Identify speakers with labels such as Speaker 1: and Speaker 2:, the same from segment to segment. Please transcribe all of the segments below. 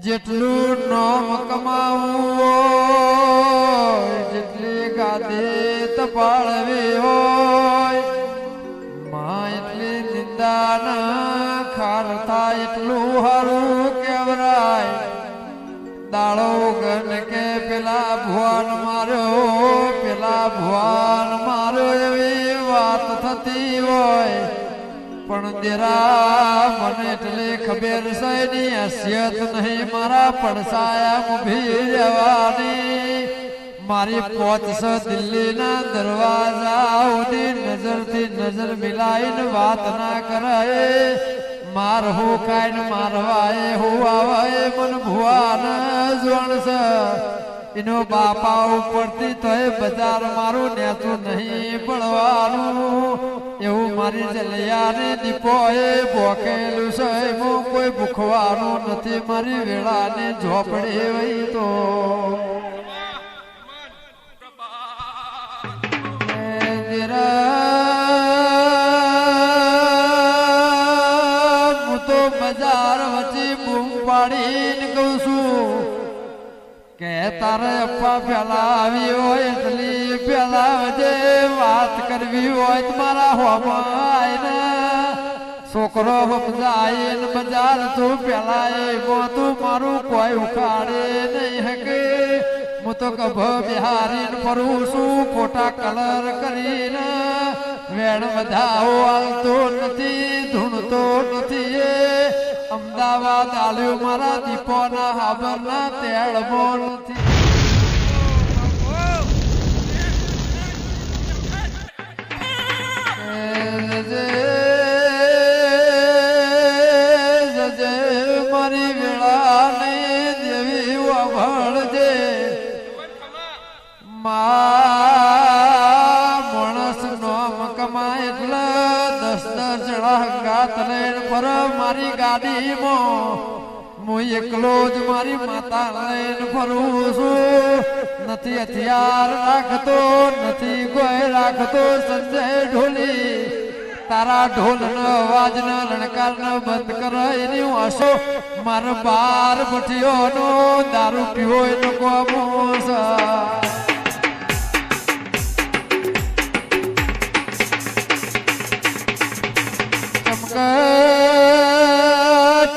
Speaker 1: જેટલું નામ કમાવું હોય, જેટલી ગાદી તપાળવી હોય, માં એટલી નિંદા ના ખાર થાય એટલું હારું કેવરાય. દાડો ગન કે પેલા ભુવન માર્યો, પેલા ભુવન માર્યો એવી વાત થતી હોય, પણ દેરા મને એટલી ખબર છે ની હસિયત નહીં મારા પડસાયા ઊભી રહેવાની. મારી પોતસ દિલ્હીના દરવાજા ઉડી નજરથી નજર મિલાઈને વાત ના કરાય. માર હું કાઈને મારવાય હું આવે મન ભુવાન જોણશે. એનો બાપા ઉપરથી તોય બજાર મારું નેતું નહીં પડવાનું. એવું મારી જલિયાની દીપો એ ભોકેલું છે. હું કોઈ ભૂખવાનું નથી. મારી વેળાની ઝોપડી વહી તો હું તો બજાર વચ્ચે બૂમ પાડીને કહું છું કે તારે અફવા ફેલાવી હોય એટલી ફેલાવજે. વાત કરવી હોય તમારા હોમાં ને છોકરો સમજાય ને બજાર તું ફેલાય તું મારું કોઈ ઉખાડે નહીં હકે. હું તો કભ બિહારીને ફરું છું ખોટા કલર કરીને. વેણ વધાવો હાલતો નથી, ધૂણતો નથી. અમદાવાદ આલ્યું મારા દીપોના હાબરના તેડમો નથી. મારી વેળા ને દેવી વભળજે. માણસ નોમ કમાય એટલે 10 જણા હંગાત લઈને પર મારી ગાડીમાં હું એકલો જ મારી માતા લઈને ફરું છું. નથી હથિયાર રાખતો, નથી કોઈ રાખતો. સંજય ઢોલી તારા ઢોલ નો અવાજ ના લણકાર નો બંધ કરો. એની હું હસો મારો બાર ભઠીઓ નો દારૂ પીવો એનો કોમોસ.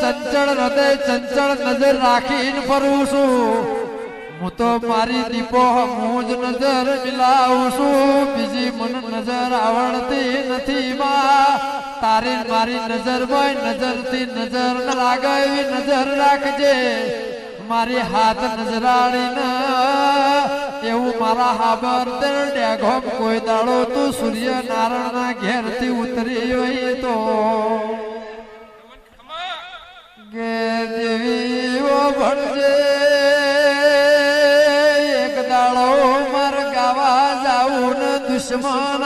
Speaker 1: ચંચળ હૃદય ચંચળ નજર રાખીને ફરું છું. હું તો મારી દીપો હું જ નજર મિલાવું છું. બીજી મને નજર આવડતી નથી માં. તારી મારી નજર હોય નજરથી નજર ન લાગે એવી નજર રાખજે. મારી હાથ નજરાડીને એવું મારા હાબર ડેઘો કોઈ દાડો તું સૂર્ય નારાયણ ના ઘેર થી ઉતરી હોય તો ગે દેવી ભણજે. એક દાડો માર ગાવા જાવું ને દુશ્મન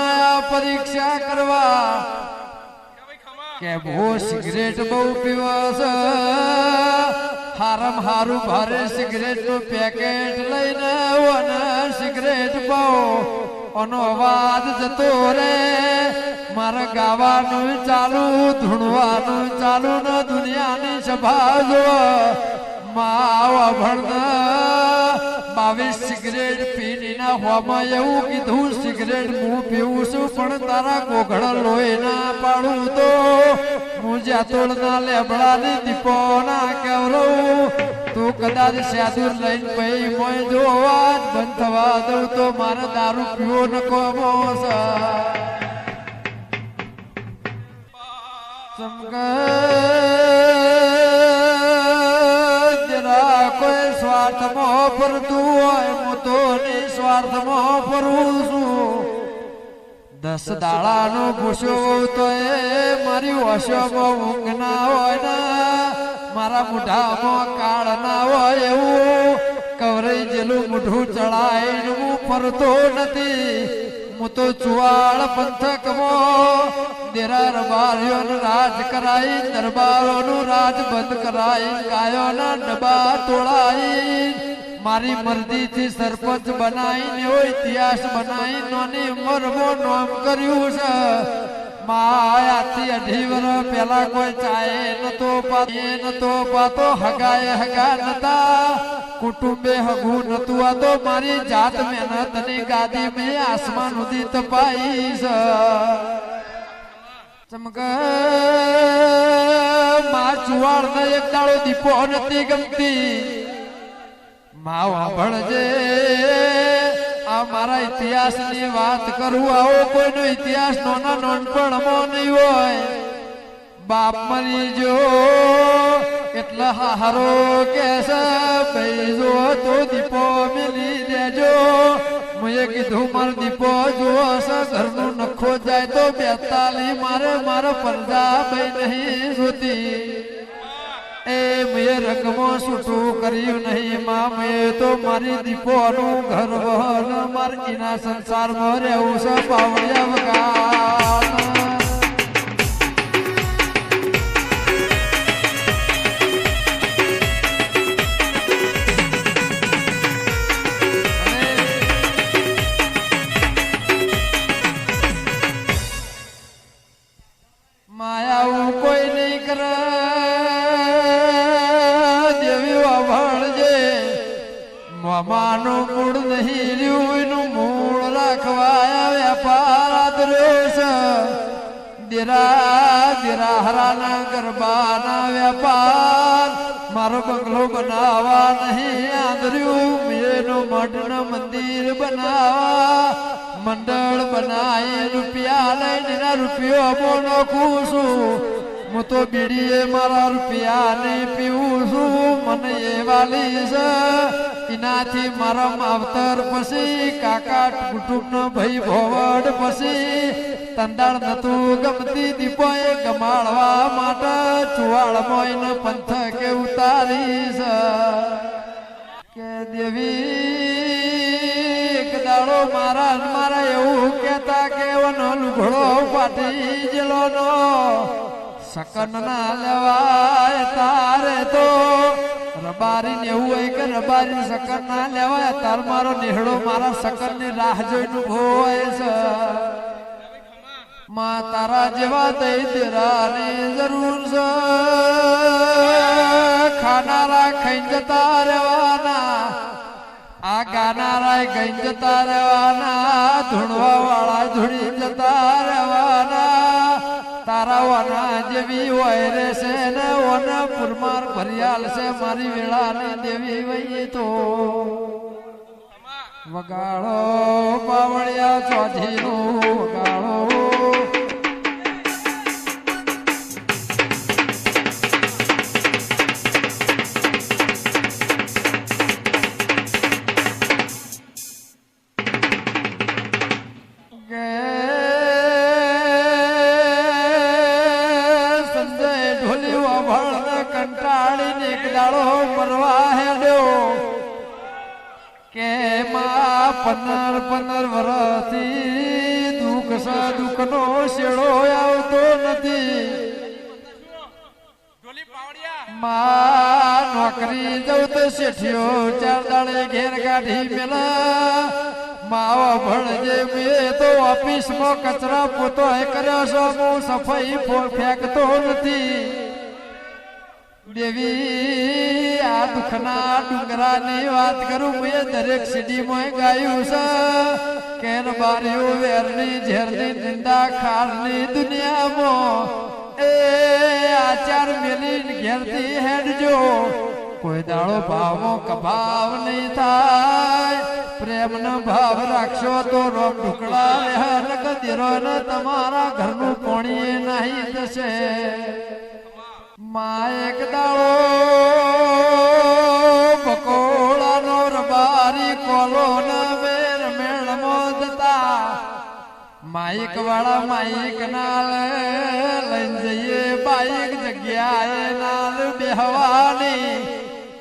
Speaker 1: પરીક્ષા કરવા કે ભો સિગરેટ બહુ પીવા. હારમ હારું ભારે સિગરેટ નું પેકેટ લઈને સિગરેટ પાઓ ઓનો અવાજ જતો રે. મારા ગાવાનું ચાલુ, ધૂણવાનું ચાલુ ને દુનિયાની સભા જો માવા ભણ 22 સિગરેટ પીની ના હોમાં એવું કીધું સિગરેટ હું પીવું છું પણ તારા કોઘળ લોહી ના પાડું તો હું જાતોડ ના લેબડા ની દીપો ના કેવરું. તું કદાચ સાદુર લઈને પઈ મોય જો અવાજ બંધ થવા દઉં તો મારે દારૂ પીવો ન કોમોસ. જરા કોઈ સ્વાર્થમાં ફરતું હોય હું તો નિસ્વાર્થમાં ફરું છું. 10 દાડાનો ભૂસ્યો તો એ મારી વશોમાં ઊંઘ ના હોય ને મારા મુઢામાં કાળ ના હોય એવું કવરાઈ જેલું મુઢું ચડાઈને હું ફરતો નથી. હું તો ચુવાળ પંથકમાં દેરા રબારીઓનું રાજ કરાઈ, દરબારોનું રાજ બંધ કરાઈ, ગાયોના ડબ્બા તોડાઈ મારી મરજીથી સરપંચ બનાવીને એવો ઇતિહાસ બનાવી નાની ઉંમરમાં નામ કર્યું છે. માયાથી 2.5 વર્ષ પહેલા કોઈ ચાય નતો પાતો હગાએ હગા નતા કુટુંબે હગું નતું. આ તો મારી જાત મહેનત ની ગાદી મેં આસમાન સુધી તપાઈ છે. ચમક માં ચુવાડ ને એક દાડો દીપો નથી ગમતી. માં વાપરજે આ મારા ઇતિહાસ ની વાત કરું. આવો કોઈનો ઇતિહાસ નાના નાનપણમાં નહીં હોય. બાપ મરી જો એટલે હારો કે છે ભાઈ જો તો દીપો મિલી દેજો. મેં કીધું મારો દીપો જુઓ છે ઘરનું નખો જાય તો 42 મારે પરદા ભાઈ નહીં જોતી. એ મેં રંગમાં છૂટું કર્યું નહીં માં. મેં તો મારી દીપોનું ઘર વહન મારી એના સંસારમાં રહેવું છે પાવડિયા વગર. માયાવું કોઈ નહીં કરે માનું મૂળ નહીં રહ્યું એનું મૂળ રાખવા વેપાર આદર્યો છે. દેરા હરાના ગરબાના વેપાર મારો બંગલો બનાવવા નહીં આદર્યું. મેનો મઢ મંદિર બનાવવા મંડળ બનાવી રૂપિયા લઈને રૂપિયો બોનો ખુશું. હું તો બીડીએ મારા રૂપિયા નહીં પીવું છું. મને એ વાલી છે એનાથી મારા માવતર પછી કાકા કુટુંબનો ભાઈ ભોવડ પછી તંદાળ નતું ગમતી. દીપોએ ગમાડવા માટે ચુવાડમાં એને પંથકે ઉતારી છે. કે દેવી એક દાડો મારા એવું કેતા કે વનો લુઘડો ફાટી જેલોનો સકન ના લેવાય તારે તો રબારી ને એવું હોય કે રબારી સકન ના લેવાય તાર મારો નેહડો મારા સકન ની રાહ જોઈને હોય છે. માં તારા જેવા દઈ દેરાની જરૂર છે. ખાનારા ખાઈ જતા રહેવાના આ ગાનારા ગઈ જતા રહેવાના ધૂણવા વાળા ધૂણી જતા રહેવાના. તારા વના જેવી હોય રે છે ને વના પુરમાર ભરિયાલ છે મારી વેળાની દેવી વઈ તો વગાડો પાવળિયા ચોધીનું વગાડો. કંટાળીને એક દાડો મરવા હેડ્યો કે માં 15 વર્ષથી દુઃખનો શેડો આવતો નથી. માં નોકરી જવું તો શેઠિયો 4 દાડે ઘેર કાઢી મેલા. માવા ભણજે મેં તો ઓફિસમાં કચરા પોતો કર્યો છો. હું સફાઈ ફેંકતો નથી. દેવી આ દુઃખના ડુંગરાની વાત કરું. મેં દરેક સીડીમાં ગાયું છે કેર બારીઓ વેરની ઝેરની નિંદા ખારની દુનિયામાં એ આચાર મેલી ઘેરથી હેડજો. કોઈ દાડો ભાવમાં કભાવ નહીં થાય. પ્રેમનો ભાવ રાખશો તો રોમ ઢુકડા રહેન ગદીરો ને તમારા ઘરનું પોણી નહીં થશે. માં એક દાડો બકોડાનો રબારી કોલો ના વેર મેળમાં જતા. માઈક વાળા માઈક નાલ લઈને જઈએ બાઈક જગ્યાએ નાલ બેહવાની.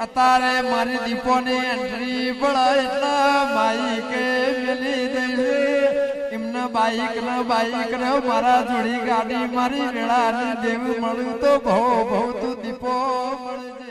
Speaker 1: અત્યારે મારી દીપોની એન્ટ્રી પડે એટલે માઈકે મેલી દઈશ. એમને બાઈક ને મારા જોડી ગાડી મારી વેળાની દેવું મળ્યું તો ભવ તું દીપો મળે.